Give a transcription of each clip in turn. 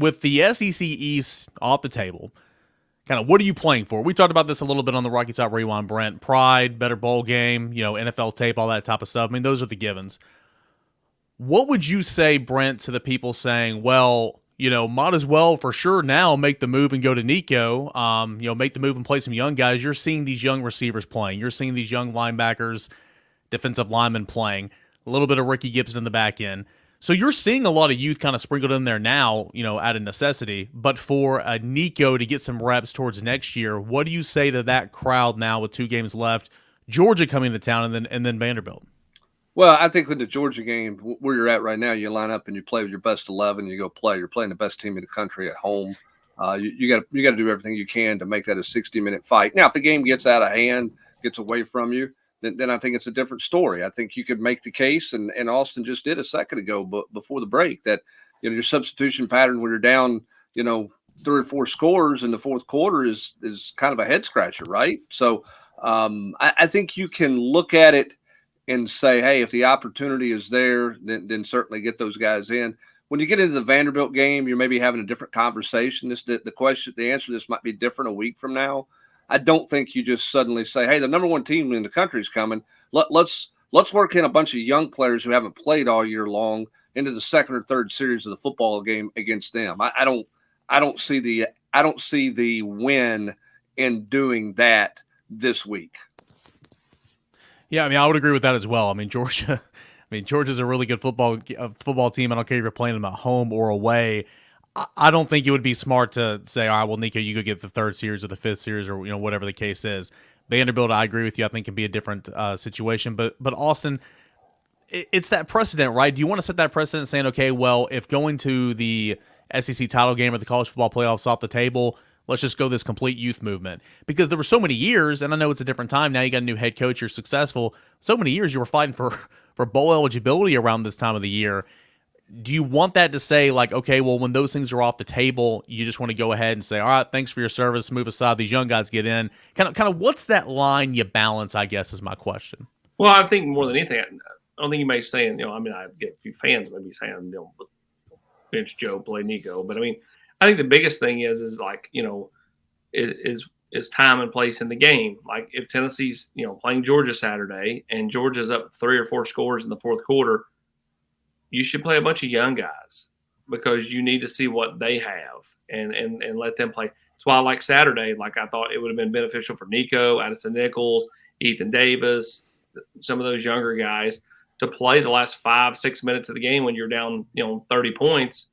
With the SEC East off the table, kind of what are you playing for? We talked about this a little bit on the Rocky Top Rewind, Brent. Pride, better bowl game, NFL tape, all that type of stuff. I mean, those are the givens. What would you say, Brent, to the people saying, well, might as well for sure now make the move and go to Nico, make the move and play some young guys. You're seeing these young receivers playing. You're seeing these young linebackers, defensive linemen playing, a little bit of Ricky Gibson in the back end. So you're seeing a lot of youth kind of sprinkled in there now, out of necessity. But for a Nico to get some reps towards next year, what do you say to that crowd now with 2 games left, Georgia coming to town, and then Vanderbilt? Well, I think with the Georgia game, where you're at right now, you line up and you play with your best 11. You go play. You're playing the best team in the country at home. You got to do everything you can to make that a 60-minute fight. Now, if the game gets out of hand, gets away from you, then I think it's a different story. I think you could make the case, and Austin just did a second ago, but before the break, that your substitution pattern when you're down, 3 or 4 scores in the fourth quarter is kind of a head scratcher, right? So I think you can look at it and say, hey, if the opportunity is there, then certainly get those guys in. When you get into the Vanderbilt game, you're maybe having a different conversation. The answer to this might be different a week from now. I don't think you just suddenly say, hey, the number 1 team in the country is coming. Let's work in a bunch of young players who haven't played all year long into the second or third series of the football game against them. I don't see the win in doing that this week. Yeah, I would agree with that as well. Georgia's a really good football team. I don't care if you're playing them at home or away. I don't think it would be smart to say, all right, well, Nico, you go get the 3rd series or the 5th series or whatever the case is. Vanderbilt, I agree with you. I think can be a different situation. But Austin, it's that precedent, right? Do you want to set that precedent saying, okay, well, if going to the SEC title game or the college football playoffs off the table, let's just go this complete youth movement? Because there were so many years, and I know it's a different time now. You got a new head coach, you're successful. So many years you were fighting for bowl eligibility around this time of the year. Do you want that to say, like, okay, well, when those things are off the table, you just want to go ahead and say, all right, thanks for your service, move aside, these young guys get in? Kind of, what's that line you balance, I guess, is my question. Well, I think more than anything, I don't think you may say, I get a few fans maybe saying, bench Joe, play Nico. But, I think the biggest thing is like, is time and place in the game. Like if Tennessee's, playing Georgia Saturday and Georgia's up 3 or 4 scores in the fourth quarter, you should play a bunch of young guys because you need to see what they have and let them play. That's why I like Saturday. Like I thought it would have been beneficial for Nico, Addison Nichols, Ethan Davis, some of those younger guys to play the last 5-6 minutes of the game when you're down, 30 points,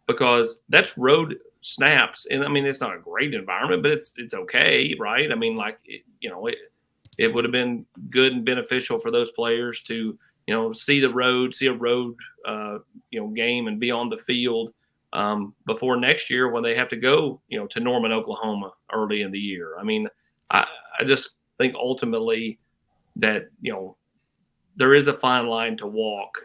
because that's road snaps. And it's not a great environment, but it's okay, right? It would have been good and beneficial for those players to, see a road game and be on the field before next year when they have to go, to Norman, Oklahoma early in the year. I just think ultimately that, there is a fine line to walk.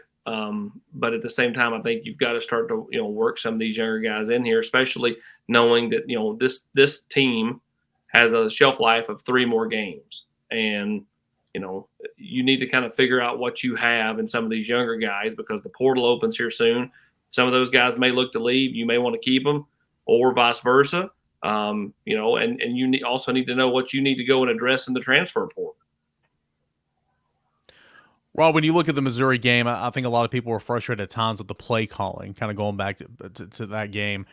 But at the same time, I think you've got to start to, work some of these younger guys in here, especially knowing that, this team has a shelf life of 3 more games. And, you need to kind of figure out what you have in some of these younger guys because the portal opens here soon. Some of those guys may look to leave. You may want to keep them or vice versa. And you also need to know what you need to go and address in the transfer portal. Rob, when you look at the Missouri game, I think a lot of people were frustrated at times with the play calling, kind of going back to that game.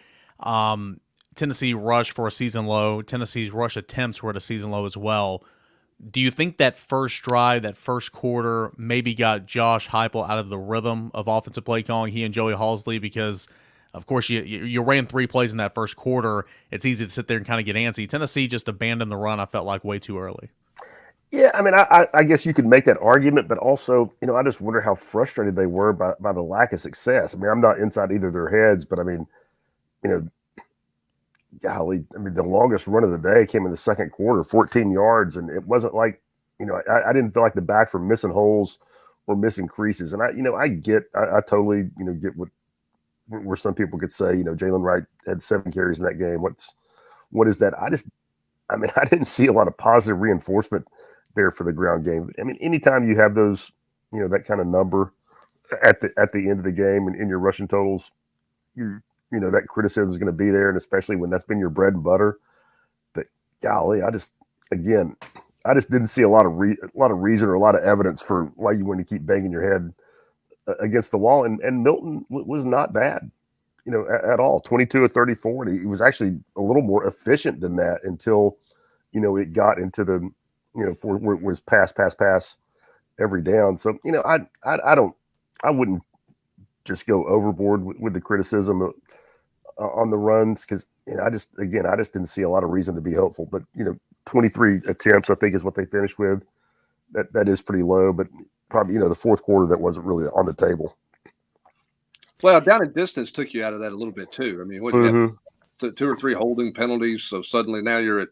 Tennessee rushed for a season low. Tennessee's rush attempts were at a season low as well. Do you think that first drive, that first quarter, maybe got Josh Heupel out of the rhythm of offensive play calling, he and Joey Halsley? Because, of course, you ran 3 plays in that first quarter. It's easy to sit there and kind of get antsy. Tennessee just abandoned the run, I felt like, way too early. Yeah, I guess you could make that argument, but also, I just wonder how frustrated they were by the lack of success. I'm not inside either of their heads, but golly, the longest run of the day came in the second quarter, 14 yards, and it wasn't like, I didn't feel like the backs were missing holes or missing creases. And I totally, get where some people could say, Jalen Wright had 7 carries in that game. What is that? I didn't see a lot of positive reinforcement there for the ground game. Anytime you have those, that kind of number at the end of the game and in your rushing totals, that criticism is going to be there, and especially when that's been your bread and butter. But golly, I just didn't see a lot of reason or a lot of evidence for why you want to keep banging your head against the wall. And Milton was not bad, at all. 22 of 34. And he was actually a little more efficient than that until, it got into the, where it was pass every down. So, I wouldn't just go overboard with the criticism on the runs, because I just didn't see a lot of reason to be hopeful. But 23 attempts, I think, is what they finished with. That is pretty low, but probably the fourth quarter that wasn't really on the table. Well, down and distance took you out of that a little bit too. I mean, what you have 2 or 3 holding penalties, so suddenly now you're at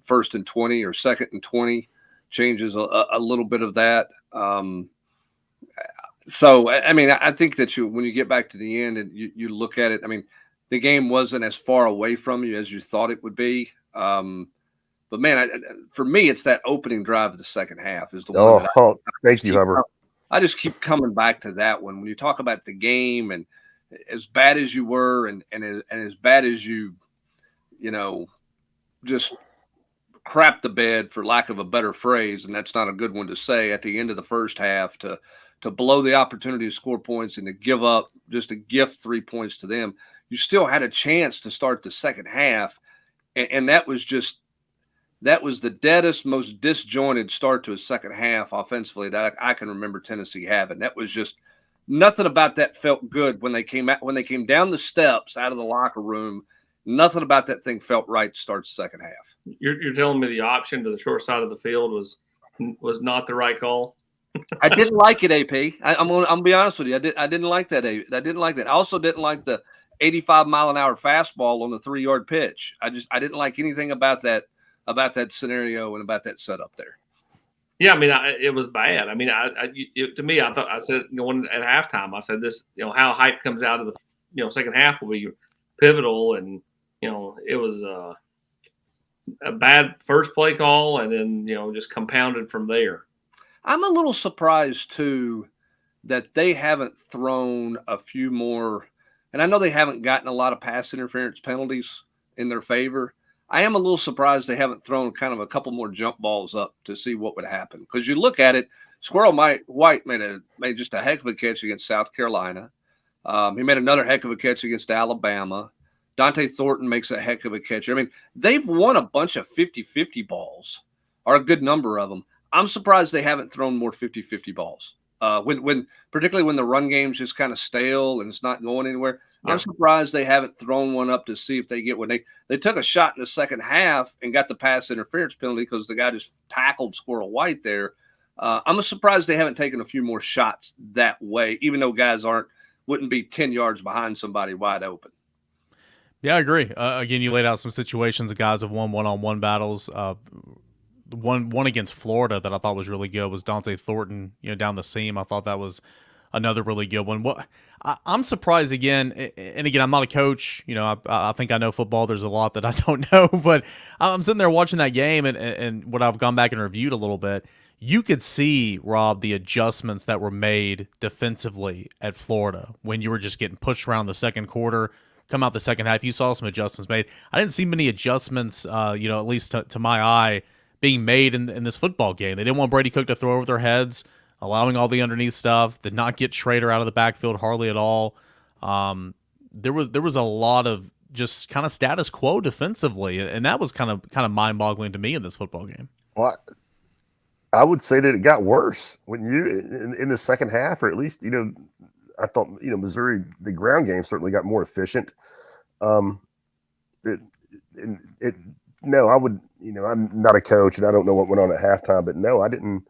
first and 20 or second and 20, changes a little bit of that. So I mean, I think that when you get back to the end and you look at it, I mean, the game wasn't as far away from you as you thought it would be. But man, for me, it's that opening drive of the second half is the one. Thank you, Hubbard. I just keep coming back to that one. When you talk about the game and as bad as you were and as bad as you just crap the bed, for lack of a better phrase, and that's not a good one to say, at the end of the first half to blow the opportunity to score points and to give up, just to gift 3 points to them. You still had a chance to start the second half, and that was the deadest, most disjointed start to a second half offensively that I can remember Tennessee having. That was just nothing about that felt good when they came down the steps out of the locker room. Nothing about that thing felt right to start the second half. You're telling me the option to the short side of the field was not the right call? I didn't like it, AP. I'm gonna be honest with you. I didn't like that. I didn't like that. I also didn't like the 85-mile-an-hour fastball on the 3-yard pitch. I didn't like anything about that scenario and about that setup there. Yeah, I mean, it was bad. I mean, to me, I said going at halftime, I said this, how hype comes out of the second half will be pivotal, and it was a bad first play call, and then just compounded from there. I'm a little surprised too that they haven't thrown a few more, and I know they haven't gotten a lot of pass interference penalties in their favor. I am a little surprised they haven't thrown kind of a couple more jump balls up to see what would happen. Because you look at it, Squirrel White made just a heck of a catch against South Carolina. He made another heck of a catch against Alabama. Dante Thornton makes a heck of a catch. I mean, they've won a bunch of 50-50 balls, or a good number of them. I'm surprised they haven't thrown more 50-50 balls. Particularly when the run game's just kind of stale and it's not going anywhere. I'm surprised they haven't thrown one up to see if they get one. They took a shot in the second half and got the pass interference penalty because the guy just tackled Squirrel White there. I'm surprised they haven't taken a few more shots that way, even though guys wouldn't be 10 yards behind somebody wide open. Yeah, I agree. Again, you laid out some situations of guys have won one-on-one battles. One against Florida that I thought was really good was Dante Thornton, down the seam. I thought that was another really good one. I'm surprised again, and again, I'm not a coach. I think I know football. There's a lot that I don't know, but I'm sitting there watching that game, and what I've gone back and reviewed a little bit. You could see, Rob, the adjustments that were made defensively at Florida when you were just getting pushed around the second quarter. Come out the second half, you saw some adjustments made. I didn't see many adjustments, at least to my eye, being made in this football game. They didn't want Brady Cook to throw over their heads, allowing all the underneath stuff, did not get Schrader out of the backfield hardly at all. There was a lot of just kind of status quo defensively, and that was kind of mind-boggling to me in this football game. Well, I would say that it got worse when in the second half, or at least, I thought, Missouri, the ground game certainly got more efficient. No, I would, I'm not a coach and I don't know what went on at halftime, but no, I didn't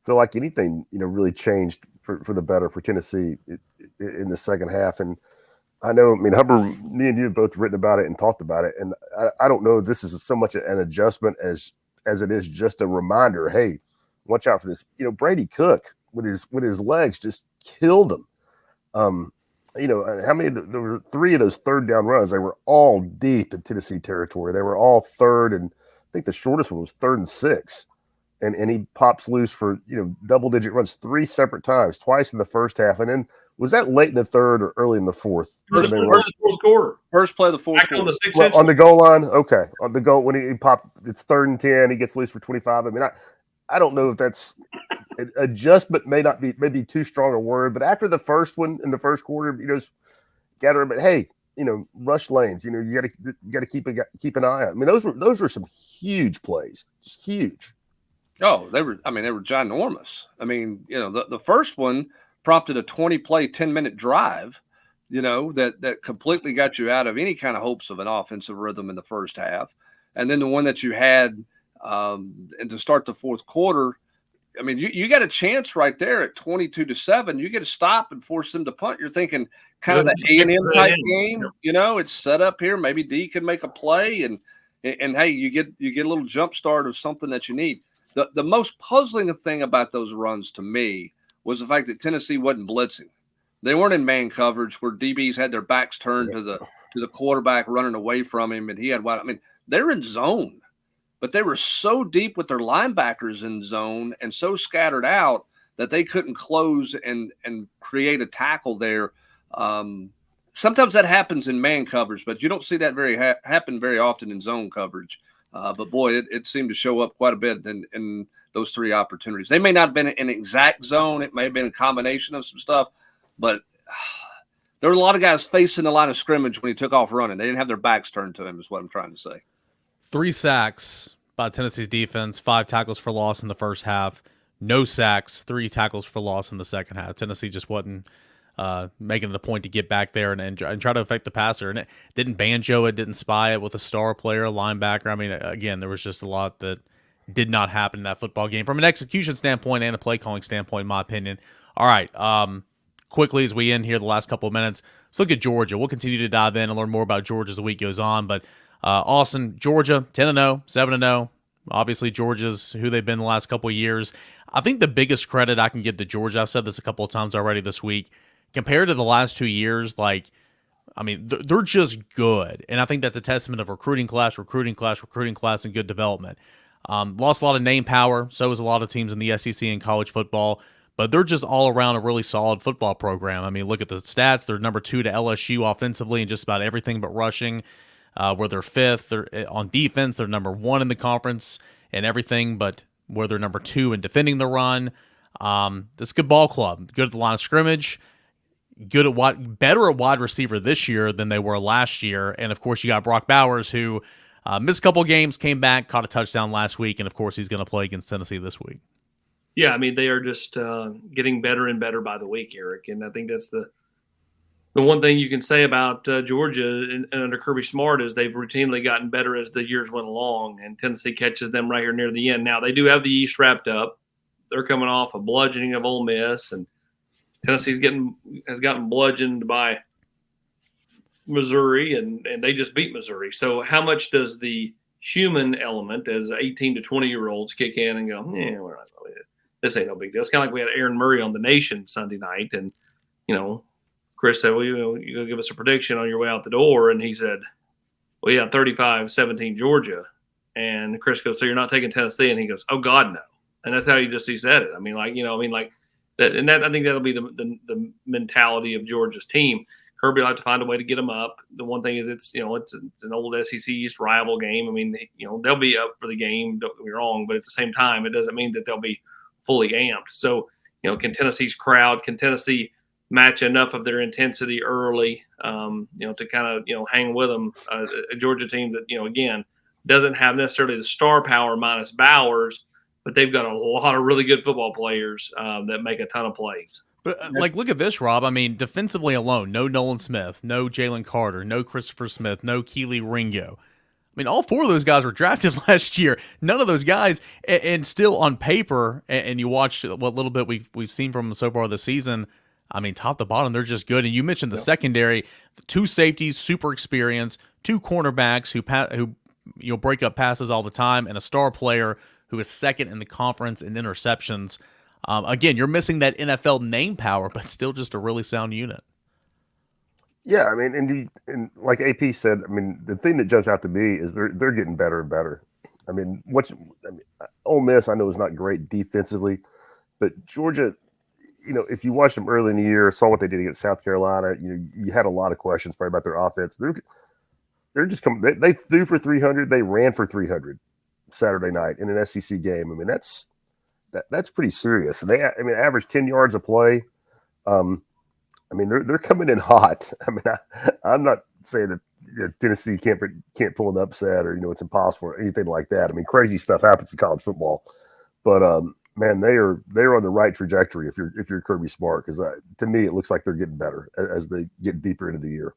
feel like anything, really changed for the better for Tennessee in the second half. And I know, Hubbard, me and you have both written about it and talked about it. And I don't know if this is so much an adjustment as it is just a reminder, hey, watch out for this. Brady Cook with his legs just killed him. How many? There were 3 of those third down runs. They were all deep in Tennessee territory. They were all third, and I think the shortest one was 3rd and 6. and he pops loose for double-digit runs 3 separate times, twice in the first half, and then was that late in the third or early in the fourth? First fourth quarter. First play of the fourth Back quarter. on the 6-inch On the goal line, okay. On the goal when he popped, it's 3rd and 10. He gets loose for 25. I mean, I don't know if that's adjustment maybe too strong a word, but after the first one in the first quarter, gather. But hey, rush lanes. You got to keep an eye on. I mean, those were some huge plays, huge. Oh, they were ginormous. I mean, the first one prompted a 20-play, 10-minute drive, that completely got you out of any kind of hopes of an offensive rhythm in the first half. And then the one that you had and to start the fourth quarter, I mean, you got a chance right there at 22-7. You get a stop and force them to punt. You're thinking kind of the A&M type game. It's set up here. Maybe D can make a play, and hey, you get a little jump start of something that you need. The most puzzling thing about those runs to me was the fact that Tennessee wasn't blitzing. They weren't in man coverage where DBs had their backs turned to the quarterback running away from him, and he had wide. I mean, they're in zone, but they were so deep with their linebackers in zone and so scattered out that they couldn't close and create a tackle there. Sometimes that happens in man coverage, but you don't see that happen very often in zone coverage. But boy, it seemed to show up quite a bit in those 3 opportunities. They may not have been an exact zone. It may have been a combination of some stuff, but there were a lot of guys facing the line of scrimmage when he took off running. They didn't have their backs turned to him is what I'm trying to say. 3 sacks by Tennessee's defense, 5 tackles for loss in the first half, no sacks, 3 tackles for loss in the second half. Tennessee just wasn't making it a point to get back there and try to affect the passer. And it didn't banjo it, didn't spy it with a star player, a linebacker. I mean, again, there was just a lot that did not happen in that football game from an execution standpoint and a play calling standpoint, in my opinion. All right, quickly as we end here the last couple of minutes, let's look at Georgia. We'll continue to dive in and learn more about Georgia as the week goes on. But Austin, Georgia, 10-0, 7-0. Obviously, Georgia's who they've been the last couple of years. I think the biggest credit I can give to Georgia, I've said this a couple of times already this week, compared to the last 2 years, they're just good. And I think that's a testament of recruiting class, and good development. Lost a lot of name power. So is a lot of teams in the SEC and college football. But they're just all around a really solid football program. I mean, look at the stats. They're number 2 to LSU offensively in just about everything but rushing. Where they're 5th. They're on defense. They're number 1 in the conference and everything, but where they're number 2 in defending the run. This is a good ball club. Good at the line of scrimmage. Better at wide receiver this year than they were last year. And of course, you got Brock Bowers, who missed a couple games, came back, caught a touchdown last week, and of course, he's going to play against Tennessee this week. Yeah, I mean, they are just getting better and better by the week, Eric. And I think that's the one thing you can say about Georgia and under Kirby Smart is they've routinely gotten better as the years went along, and Tennessee catches them right here near the end. Now, they do have the East wrapped up. They're coming off a bludgeoning of Ole Miss, and Tennessee's has gotten bludgeoned by Missouri, and they just beat Missouri. So how much does the human element as 18 to 20-year-olds kick in and go, we're not really, this ain't no big deal. It's kind of like we had Aaron Murray on The Nation Sunday night, and, Chris said, well, you go give us a prediction on your way out the door. And he said, well, yeah, 35-17 Georgia. And Chris goes, so you're not taking Tennessee? And he goes, oh, God, no. And that's how he said it. I mean, that, and that, I think that'll be the mentality of Georgia's team. Kirby will have to find a way to get them up. The one thing is it's an old SEC East rival game. I mean, they'll be up for the game, don't get me wrong, but at the same time, it doesn't mean that they'll be fully amped. So, can Tennessee match enough of their intensity early, to kind of, hang with them, a Georgia team that, again, doesn't have necessarily the star power minus Bowers, but they've got a lot of really good football players that make a ton of plays. But look at this, Rob. I mean, defensively alone, no Nolan Smith, no Jalen Carter, no Christopher Smith, no Keely Ringo. I mean, all 4 of those guys were drafted last year. None of those guys, and still on paper, and you watch what little bit we've seen from them so far this season. I mean, top to bottom, they're just good. And you mentioned the secondary, 2 safeties, super experienced, 2 cornerbacks who break up passes all the time, and a star player who is 2nd in the conference in interceptions. Again, you're missing that NFL name power, but still just a really sound unit. Yeah, and like AP said, I mean, the thing that jumps out to me is they're getting better and better. I mean, Ole Miss I know is not great defensively, but Georgia, if you watched them early in the year, saw what they did against South Carolina, you had a lot of questions probably about their offense. They're just coming. They threw for 300. They ran for 300 Saturday night in an SEC game. I mean, that's pretty serious. And average 10 yards a play. They're coming in hot. I'm not saying that Tennessee can't pull an upset or it's impossible or anything like that. I mean, crazy stuff happens in college football, but man, they're on the right trajectory if you're Kirby Smart, because to me it looks like they're getting better as they get deeper into the year.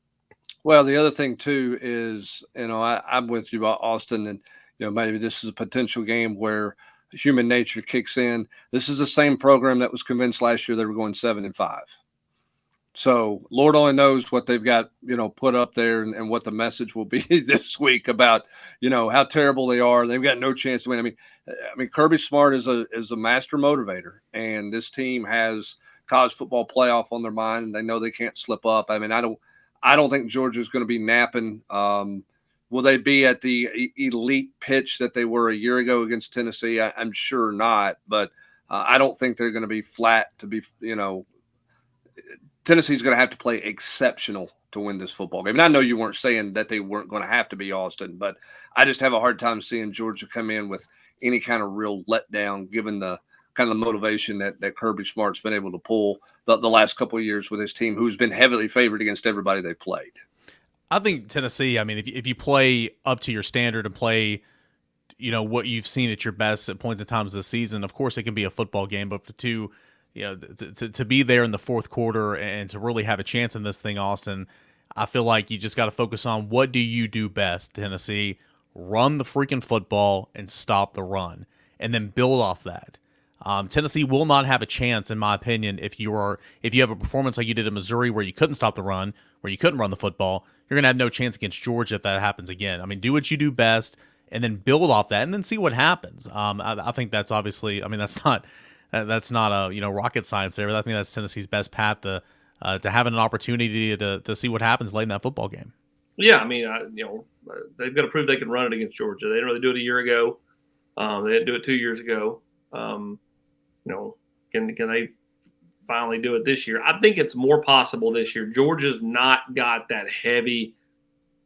Well, the other thing too is, I'm with you about Austin, and maybe this is a potential game where human nature kicks in. This is the same program that was convinced last year they were going 7-5. So Lord only knows what they've got, put up there and what the message will be this week about, how terrible they are. They've got no chance to win. I mean, Kirby Smart is a master motivator, and this team has college football playoff on their mind, and they know they can't slip up. I mean, I don't think Georgia's going to be napping. Will they be at the elite pitch that they were a year ago against Tennessee? I'm sure not, but I don't think they're going to be flat to be, Tennessee's going to have to play exceptional to win this football game. And I know you weren't saying that they weren't going to have to be, Austin, but I just have a hard time seeing Georgia come in with any kind of real letdown, given the kind of motivation that Kirby Smart's been able to pull the last couple of years with his team, who's been heavily favored against everybody they've played. I think Tennessee, I mean, if you play up to your standard and play, what you've seen at your best at points in times this season, of course it can be a football game, but to be there in the fourth quarter and to really have a chance in this thing, Austin, I feel like you just got to focus on what do you do best, Tennessee. Run the freaking football and stop the run, and then build off that. Tennessee will not have a chance, in my opinion, if you have a performance like you did in Missouri where you couldn't stop the run, where you couldn't run the football. You're going to have no chance against Georgia if that happens again. I mean, do what you do best, and then build off that, and then see what happens. I think that's obviously, that's not a rocket science there, but I think that's Tennessee's best path to having an opportunity to see what happens late in that football game. Yeah, they've got to prove they can run it against Georgia. They didn't really do it a year ago. They didn't do it 2 years ago. Can they finally do it this year? I think it's more possible this year. Georgia's not got that heavy,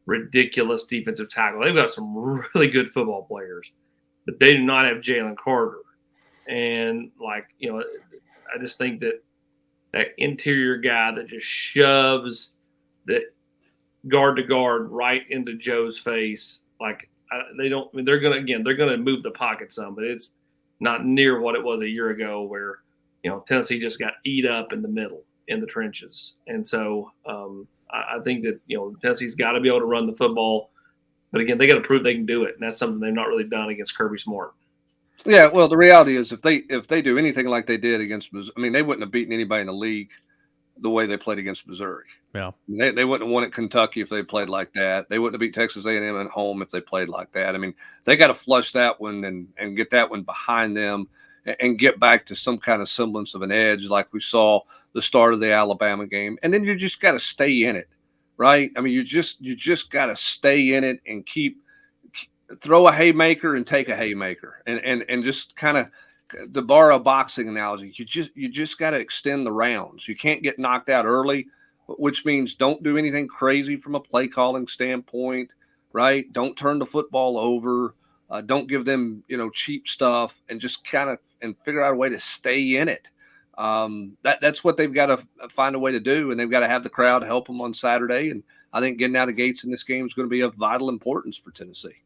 ridiculous defensive tackle. They've got some really good football players, but they do not have Jalen Carter. And I just think that interior guy that just shoves that guard to guard right into Joe's face, they're going to move the pocket some, but it's not near what it was a year ago where, Tennessee just got eat up in the middle in the trenches. And so I think that, Tennessee's got to be able to run the football, but again, they got to prove they can do it. And that's something they've not really done against Kirby Smart. Yeah, well, the reality is if they do anything like they did against Missouri, they wouldn't have beaten anybody in the league the way they played against Missouri. Yeah, they wouldn't have won at Kentucky if they played like that. They wouldn't have beat Texas A&M at home if they played like that. They got to flush that one and get that one behind them and get back to some kind of semblance of an edge like we saw the start of the Alabama game. And then you just got to stay in it, right? You just got to stay in it and throw a haymaker and take a haymaker and just kind of, to borrow a boxing analogy, you just got to extend the rounds. You can't get knocked out early, which means don't do anything crazy from a play calling standpoint, right? Don't turn the football over. Don't give them, cheap stuff, and just kind of figure out a way to stay in it. That's what they've got to find a way to do, and they've got to have the crowd help them on Saturday. And I think getting out of the gates in this game is going to be of vital importance for Tennessee.